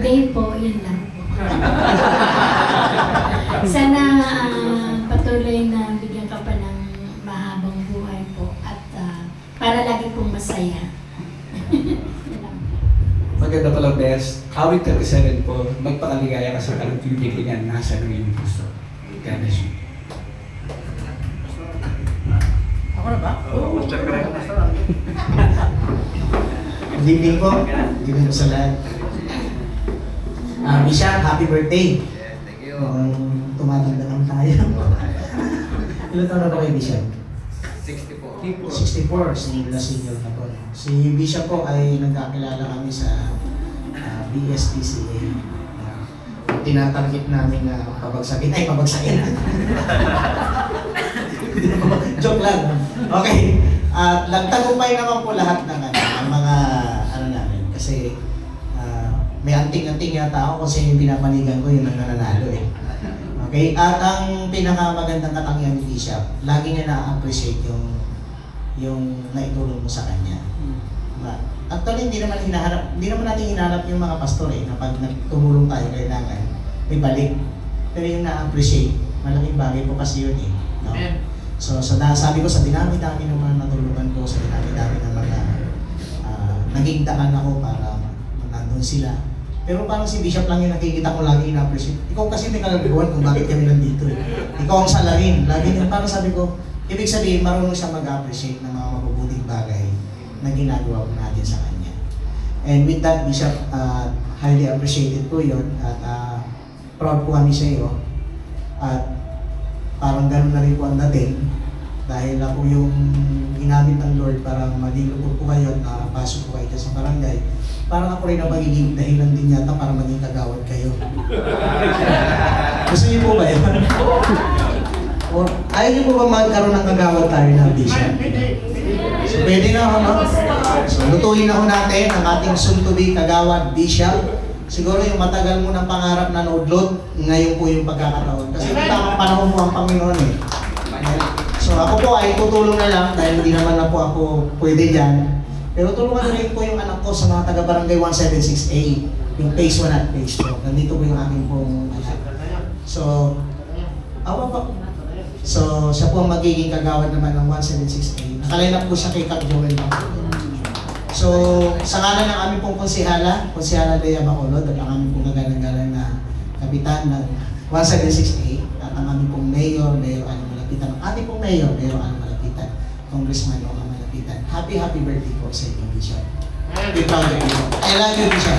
Day po, yun lang po. Sana patuloy na bigyan ka pa ng mahabang buhay po at para lagi pong masaya. Maganda pala, Bes. Awit 37 po, magpakaligaya ka sa kalutilingan nasa iyong puso. God bless you. Ako na ba? Oo. Good evening po. Good evening po sa lahat. Bishop, happy birthday. Thank you. Tumatanda naman tayo. Ilan taon na ba kayo, Bishop? 64. 64, senior na po. Si Bishop po ay nagkakilala kami sa BSTCA. Tinatarget namin na pabagsakin. Joke lang. Okay. At nagtagumpay naman po lahat ng mga ano namin. Kasi may anting-anting yata ako kasi yung pinapanigan ko yung nananalo eh. Okay? At ang pinakamagandang katangian ni Bishop, lagi niya na-appreciate yung naitulong mo sa kanya. Actually, hindi naman natin hinahanap yung mga pastor eh, na pag tumulong tayo kailangan may balik. Pero yung na-appreciate, malaking bagay po kasi yun eh. No? So sabi ko sa dinami-dami ng mga natulungan ko, sa dinami-dami ng mga naging daan ako para nandun sila. Pero parang si Bishop lang yung nakikita ko lagi na-appreciate. Ikaw kasi may kagagawan kung bakit kami nandito eh. Ikaw ang salarin. Lagi yung parang sabi ko, ibig sabihin marunong siya mag-appreciate ng mga mabubuting bagay na ginagawa ko natin sa kanya. And with that, Bishop, highly appreciated po yun at proud po kami sa iyo. At parang ganun na rin po ang dating dahil na po yung ginamit ng Lord para maging lupot po kayo at nakapasok po kayo sa barangay. Parang ako rin ang magiging dahilan din yata para maging kagawad kayo. Gusto niyo po ba yun? Or ayaw niyo po ba magkaroon ng kagawad tayo ng Bishop? So, pwede na ako, no? So, lutuin ako natin ang ating soon-to-be kagawad Bishop. Siguro yung matagal mo ng pangarap na naudlot, ngayon po yung pagkakataon. Kasi yung tamang panahon mo ang Panginoon eh. So ako po ay tutulong na lang dahil hindi naman na po ako pwede dyan. Pero tulungan na rin po yung anak ko sa mga taga-barangay 176A, yung phase 1 at phase 2. Nandito po yung aking pong anak. So, awa po. So, siya po ang magiging kagawad naman ng 176A. Nakaline up po siya kay Kap Joel Bacolod. So, sa ngalan ng aming pong konsihala Lea Bacolod, at ang aming pong nagalang-galang na kapitan ng 176A, at ang aming pong Mayor Ano Malapitan, ang ating pong Mayor Ano Malapitan, Congressman Ano Malapitan. Happy birthday po sa inyo, Bishop. Be proud of you. I love you, Bishop.